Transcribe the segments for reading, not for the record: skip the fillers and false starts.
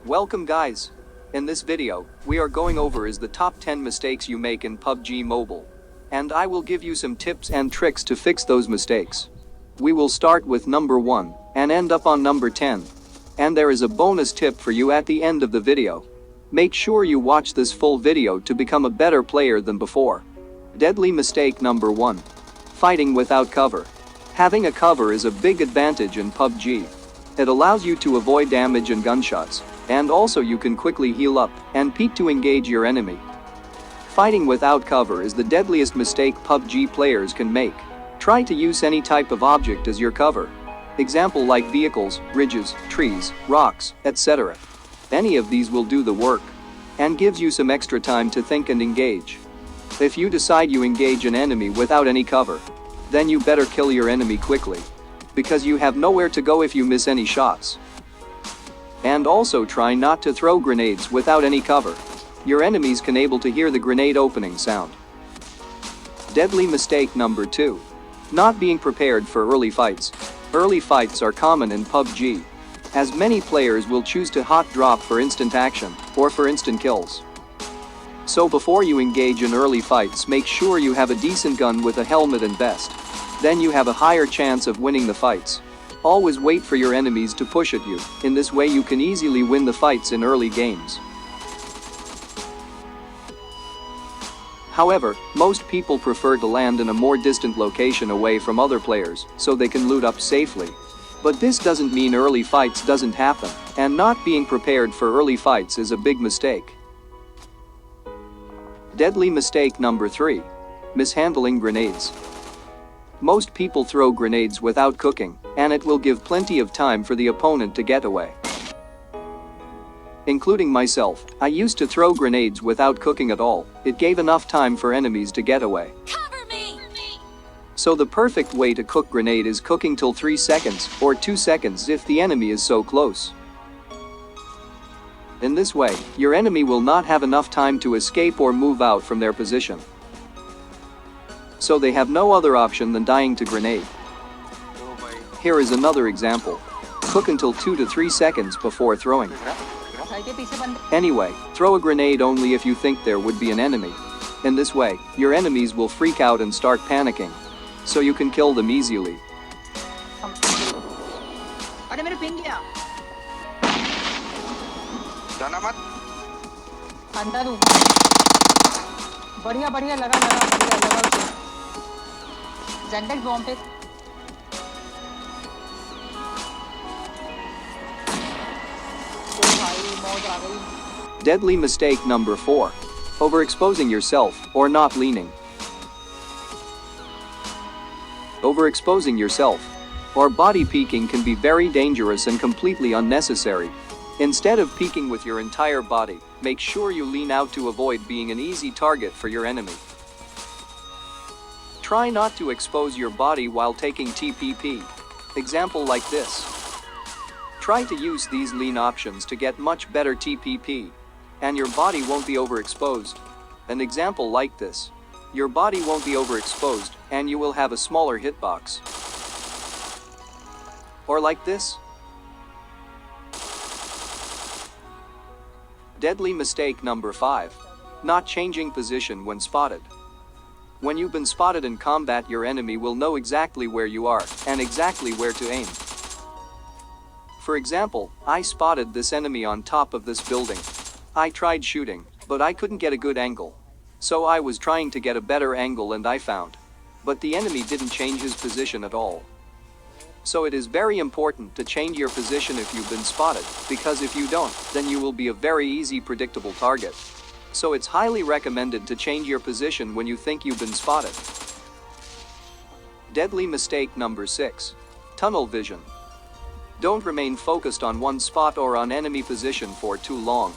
Welcome guys. In this video, we are going over is the top 10 mistakes you make in PUBG Mobile. And I will give you some tips and tricks to fix those mistakes. We will start with number 1 and end up on number 10. And there is a bonus tip for you at the end of the video. Make sure you watch this full video to become a better player than before. Deadly mistake number 1. Fighting without cover. Having a cover is a big advantage in PUBG. It allows you to avoid damage and gunshots, and also you can quickly heal up and peek to engage your enemy. Fighting without cover is the deadliest mistake PUBG players can make. Try to use any type of object as your cover. Example like vehicles, ridges, trees, rocks, etc. Any of these will do the work and gives you some extra time to think and engage. If you decide you engage an enemy without any cover, then you better kill your enemy quickly, because you have nowhere to go if you miss any shots. And also try not to throw grenades without any cover. Your enemies can able to hear the grenade opening sound. Deadly mistake number 2. Not being prepared for early fights. Early fights are common in PUBG, as many players will choose to hot drop for instant action or for instant kills. So before you engage in early fights, make sure you have a decent gun with a helmet and vest. Then you have a higher chance of winning the fights. Always wait for your enemies to push at you. In this way you can easily win the fights in early games. However, most people prefer to land in a more distant location away from other players so they can loot up safely. But this doesn't mean early fights doesn't happen, and not being prepared for early fights is a big mistake. Deadly mistake number 3. Mishandling grenades. Most people throw grenades without cooking, and it will give plenty of time for the opponent to get away. Including myself, I used to throw grenades without cooking at all. It gave enough time for enemies to get away. Cover me! So the perfect way to cook grenade is cooking till 3 seconds or 2 seconds if the enemy is so close. In this way, your enemy will not have enough time to escape or move out from their position. So they have no other option than dying to grenade. Here is another example. Cook until 2 to 3 seconds before throwing. Anyway, throw a grenade only if you think there would be an enemy. In this way, your enemies will freak out and start panicking, so you can kill them easily. बढ़िया बढ़िया लगा उसे जेंडेक्स bomb पे भाई मौज आ गई. Deadly mistake number 4. Overexposing yourself or not leaning. Overexposing yourself or body peeking can be very dangerous and completely unnecessary. Instead of peeking with your entire body, make sure you lean out to avoid being an easy target for your enemy. Try not to expose your body while taking TPP. Example like this. Try to use these lean options to get much better TPP, and your body won't be overexposed. An example like this. Your body won't be overexposed, and you will have a smaller hitbox. Or like this. Deadly mistake number 5. Not changing position when spotted. When you've been spotted in combat, your enemy will know exactly where you are and exactly where to aim. For example, I spotted this enemy on top of this building. I tried shooting, but I couldn't get a good angle. So I was trying to get a better angle and I found. But the enemy didn't change his position at all. So it is very important to change your position if you've been spotted, because if you don't, then you will be a very easy predictable target. So it's highly recommended to change your position when you think you've been spotted. Deadly mistake number 6. Tunnel vision. Don't remain focused on one spot or on enemy position for too long.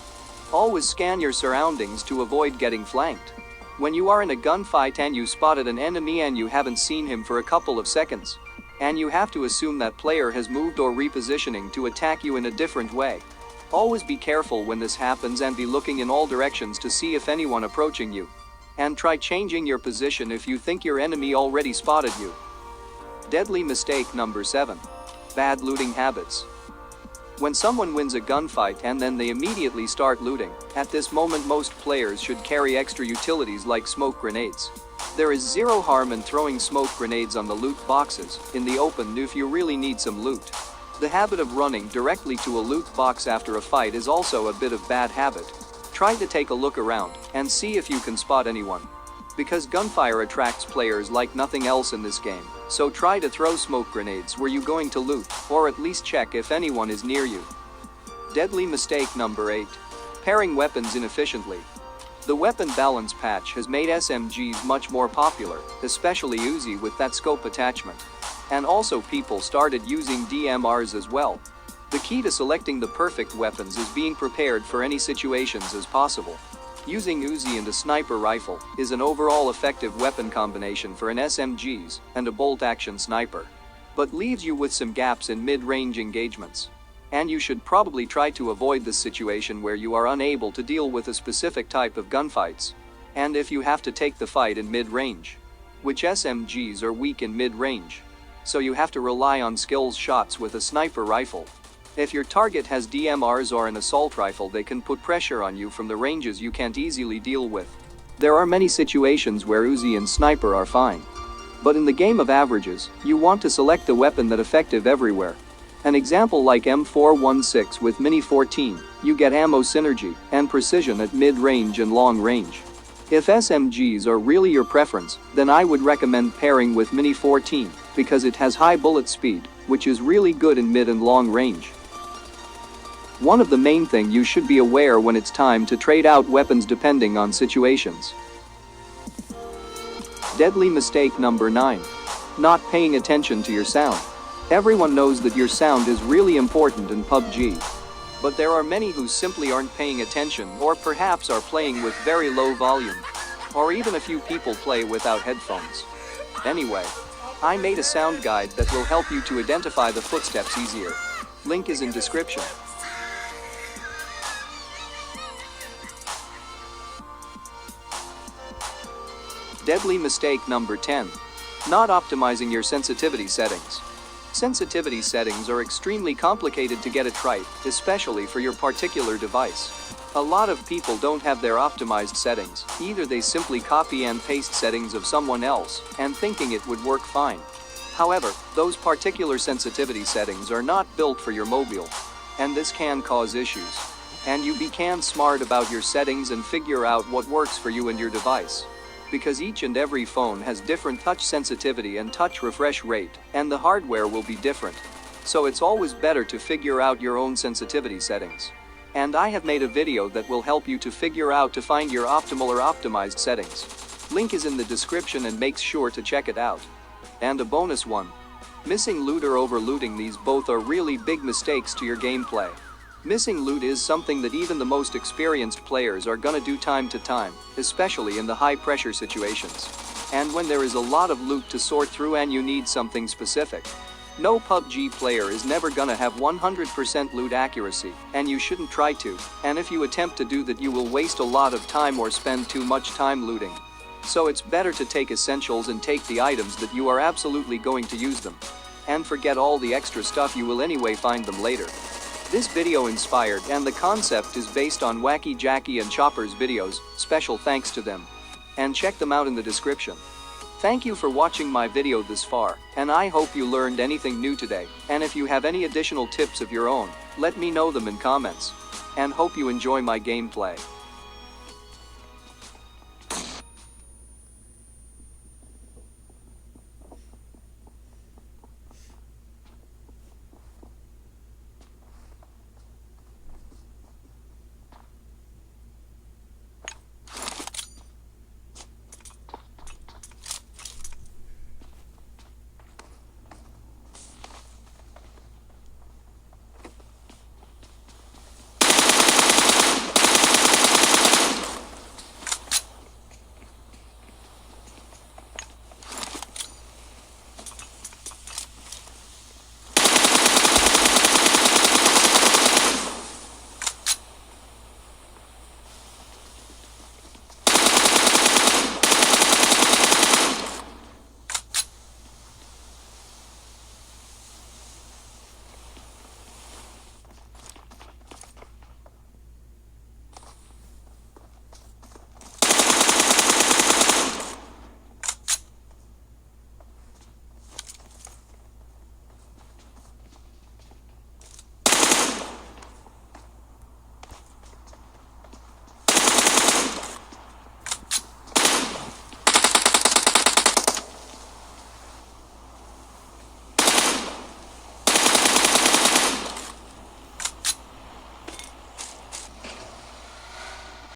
Always scan your surroundings to avoid getting flanked. When you are in a gunfight and you spotted an enemy and you haven't seen him for a couple of seconds, and you have to assume that player has moved or repositioning to attack you in a different way. Always be careful when this happens and be looking in all directions to see if anyone approaching you. And try changing your position if you think your enemy already spotted you. Deadly mistake number 7. Bad looting habits. When someone wins a gunfight and then they immediately start looting, at this moment most players should carry extra utilities like smoke grenades. There is zero harm in throwing smoke grenades on the loot boxes in the open if you really need some loot. The habit of running directly to a loot box after a fight is also a bit of bad habit. Try to take a look around and see if you can spot anyone. Because gunfire attracts players like nothing else in this game, so try to throw smoke grenades where you're going to loot, or at least check if anyone is near you. Deadly mistake number 8. Pairing weapons inefficiently. The weapon balance patch has made SMGs much more popular, especially Uzi with that scope attachment. And also people started using DMRs as well. The key to selecting the perfect weapons is being prepared for any situations as possible. Using Uzi and a sniper rifle is an overall effective weapon combination for an SMGs and a bolt-action sniper. But leaves you with some gaps in mid-range engagements. And you should probably try to avoid this situation where you are unable to deal with a specific type of gunfights. And if you have to take the fight in mid-range, which SMGs are weak in mid-range, so you have to rely on skills shots with a sniper rifle. If your target has DMRs or an assault rifle, they can put pressure on you from the ranges you can't easily deal with. There are many situations where Uzi and sniper are fine. But in the game of averages, you want to select the weapon that effective everywhere. An example like M416 with Mini 14, you get ammo synergy and precision at mid-range and long range. If SMGs are really your preference, then I would recommend pairing with Mini 14 because it has high bullet speed, which is really good in mid and long range. One of the main thing you should be aware when it's time to trade out weapons depending on situations. Deadly mistake number 9. Not paying attention to your sound. Everyone knows that your sound is really important in PUBG. But there are many who simply aren't paying attention or perhaps are playing with very low volume. Or even a few people play without headphones. Anyway, I made a sound guide that will help you to identify the footsteps easier. Link is in description. Deadly mistake number 10. Not optimizing your sensitivity settings. Sensitivity settings are extremely complicated to get it right, especially for your particular device. A lot of people don't have their optimized settings, either they simply copy and paste settings of someone else and thinking it would work fine. However, those particular sensitivity settings are not built for your mobile, and this can cause issues. And you become smart about your settings and figure out what works for you and your device. Because each and every phone has different touch sensitivity and touch refresh rate, and the hardware will be different. So it's always better to figure out your own sensitivity settings. And I have made a video that will help you to figure out to find your optimal or optimized settings. Link is in the description and make sure to check it out. And a bonus one. Missing loot or overlooting, these both are really big mistakes to your gameplay. Missing loot is something that even the most experienced players are gonna do time to time, especially in the high pressure situations. And when there is a lot of loot to sort through and you need something specific. No PUBG player is never gonna have 100% loot accuracy, and you shouldn't try to, and if you attempt to do that you will waste a lot of time or spend too much time looting. So it's better to take essentials and take the items that you are absolutely going to use them. And forget all the extra stuff, you will anyway find them later. This video inspired and the concept is based on Wacky Jackie and Chopper's videos, special thanks to them. And check them out in the description. Thank you for watching my video this far, and I hope you learned anything new today, and if you have any additional tips of your own, let me know them in comments. And hope you enjoy my gameplay.